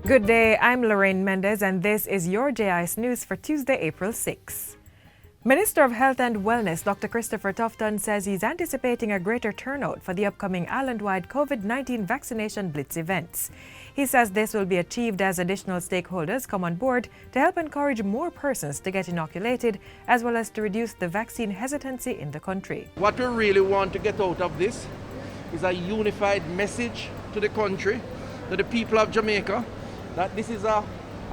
Good day, I'm Lorraine Mendez and this is your JIS News for Tuesday, April 6. Minister of Health and Wellness Dr. Christopher Tufton says he's anticipating a greater turnout for the upcoming island-wide COVID-19 vaccination blitz events. He says this will be achieved as additional stakeholders come on board to help encourage more persons to get inoculated as well as to reduce the vaccine hesitancy in the country. What we really want to get out of this is a unified message to the country, to the people of Jamaica, that this is a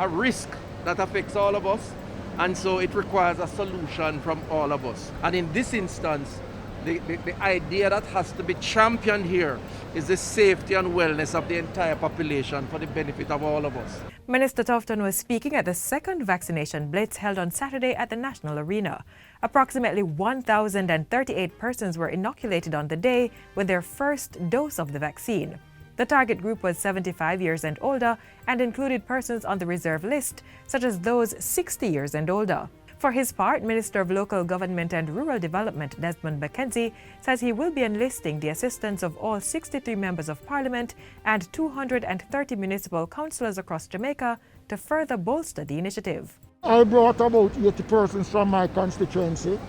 risk that affects all of us, and so it requires a solution from all of us. And in this instance, the idea that has to be championed here is the safety and wellness of the entire population for the benefit of all of us. Minister Tufton was speaking at the second vaccination blitz held on Saturday at the National Arena. Approximately 1,038 persons were inoculated on the day with their first dose of the vaccine. The target group was 75 years and older and included persons on the reserve list, such as those 60 years and older. For his part, Minister of Local Government and Rural Development Desmond McKenzie says he will be enlisting the assistance of all 63 members of Parliament and 230 municipal councillors across Jamaica to further bolster the initiative. I brought about 80 persons from my constituency,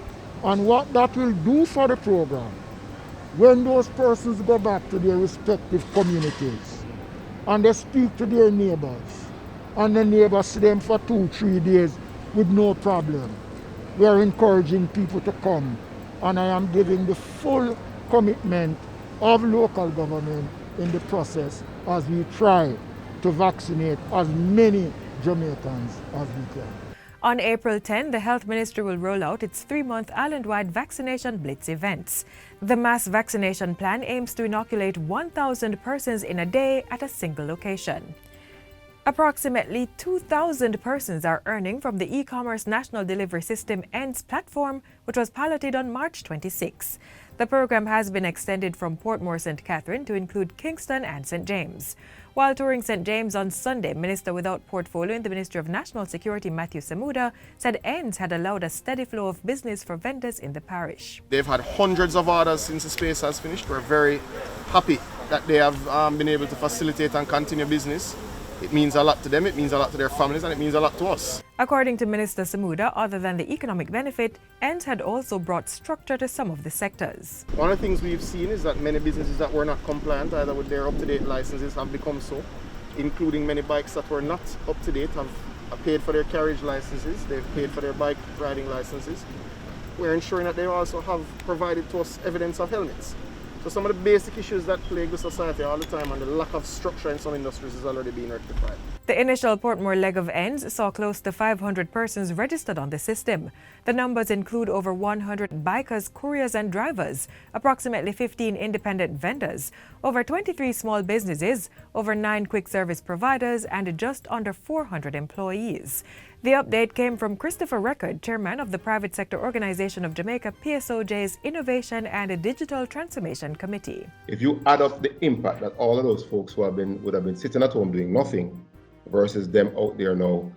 and what that will do for the program, when those persons go back to their respective communities and they speak to their neighbors and the neighbors see them for 2-3 days with no problem, we are encouraging people to come, and I am giving the full commitment of local government in the process as we try to vaccinate as many Jamaicans as we can. On April 10, the Health Ministry will roll out its 3-month island-wide vaccination blitz events. The mass vaccination plan aims to inoculate 1,000 persons in a day at a single location. Approximately 2,000 persons are earning from the e-commerce national delivery system ENDS platform, which was piloted on March 26. The program has been extended from Portmore St. Catherine to include Kingston and St. James. While touring St. James on Sunday, Minister without portfolio in the Ministry of National Security Matthew Samuda said ENDS had allowed a steady flow of business for vendors in the parish. They've had hundreds of orders since the space has finished. We're very happy that they have been able to facilitate and continue business. It means a lot to them, it means a lot to their families, and it means a lot to us. According to Minister Samuda, other than the economic benefit, ENDS had also brought structure to some of the sectors. One of the things we've seen is that many businesses that were not compliant either with their up-to-date licenses have become so, including many bikes that were not up-to-date have paid for their carriage licenses, they've paid for their bike riding licenses. We're ensuring that they also have provided to us evidence of helmets. So some of the basic issues that plague the society all the time and the lack of structure in some industries is already being rectified. The initial Portmore leg of ENDS saw close to 500 persons registered on the system. The numbers include over 100 bikers, couriers and drivers, approximately 15 independent vendors, over 23 small businesses, over 9 quick service providers and just under 400 employees. The update came from Christopher Record, chairman of the Private Sector Organization of Jamaica, PSOJ's Innovation and Digital Transformation Committee. If you add up the impact that all of those folks who would have been sitting at home doing nothing versus them out there now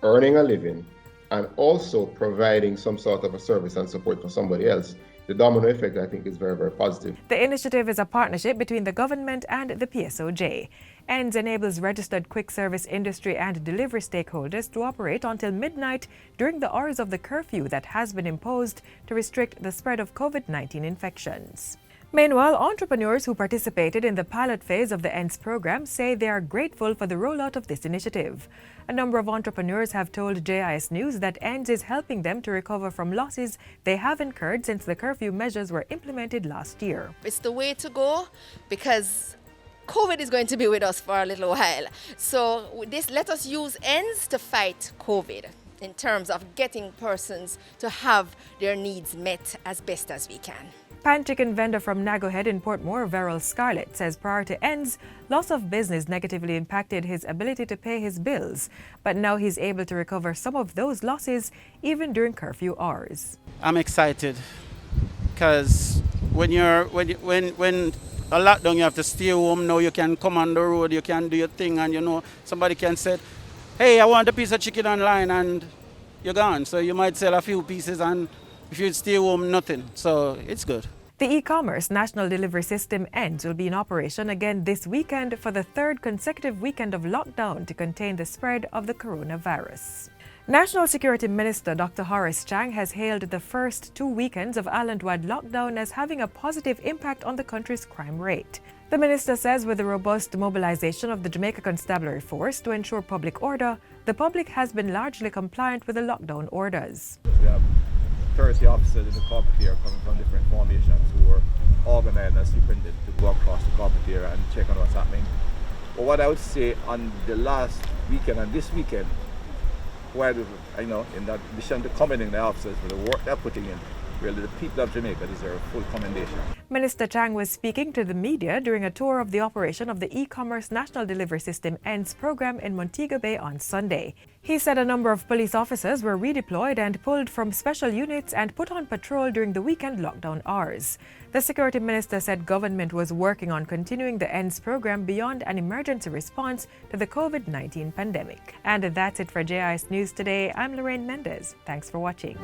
earning a living and also providing some sort of a service and support for somebody else, the domino effect, I think, is very, very positive. The initiative is a partnership between the government and the PSOJ. ENDS enables registered quick service industry and delivery stakeholders to operate until midnight during the hours of the curfew that has been imposed to restrict the spread of COVID-19 infections. Meanwhile, entrepreneurs who participated in the pilot phase of the ENDS program say they are grateful for the rollout of this initiative. A number of entrepreneurs have told JIS News that ENDS is helping them to recover from losses they have incurred since the curfew measures were implemented last year. It's the way to go because COVID is going to be with us for a little while. So let us use ENDS to fight COVID in terms of getting persons to have their needs met as best as we can. Pan chicken vendor from Nagohead in Portmore, Verrill Scarlett, says prior to ENDS, loss of business negatively impacted his ability to pay his bills. But now he's able to recover some of those losses even during curfew hours. I'm excited because when a lockdown, you have to stay home. Now you can come on the road, you can do your thing, and somebody can say, hey, I want a piece of chicken online, and you're gone. So you might sell a few pieces, and if you stay home, nothing. So it's good. The e-commerce national delivery system ENDS will be in operation again this weekend for the third consecutive weekend of lockdown to contain the spread of the coronavirus. National Security Minister Dr. Horace Chang has hailed the first 2 weekends of island-wide lockdown as having a positive impact on the country's crime rate. The minister says with the robust mobilization of the Jamaica Constabulary Force to ensure public order, the public has been largely compliant with the lockdown orders. We have 30 officers in the carpet here coming from different formations who were organized and superintended to go across the carpet here and check on what's happening. But what I would say on the last weekend and this weekend, while in addition to commending the officers for the work they're putting in, really the people of Jamaica deserve full commendation. Minister Chang was speaking to the media during a tour of the operation of the e-commerce national delivery system ENDS program in Montego Bay on Sunday. He said a number of police officers were redeployed and pulled from special units and put on patrol during the weekend lockdown hours. The security minister said government was working on continuing the ENDS program beyond an emergency response to the COVID-19 pandemic. And that's it for JIS News today. I'm Lorraine Mendez. Thanks for watching.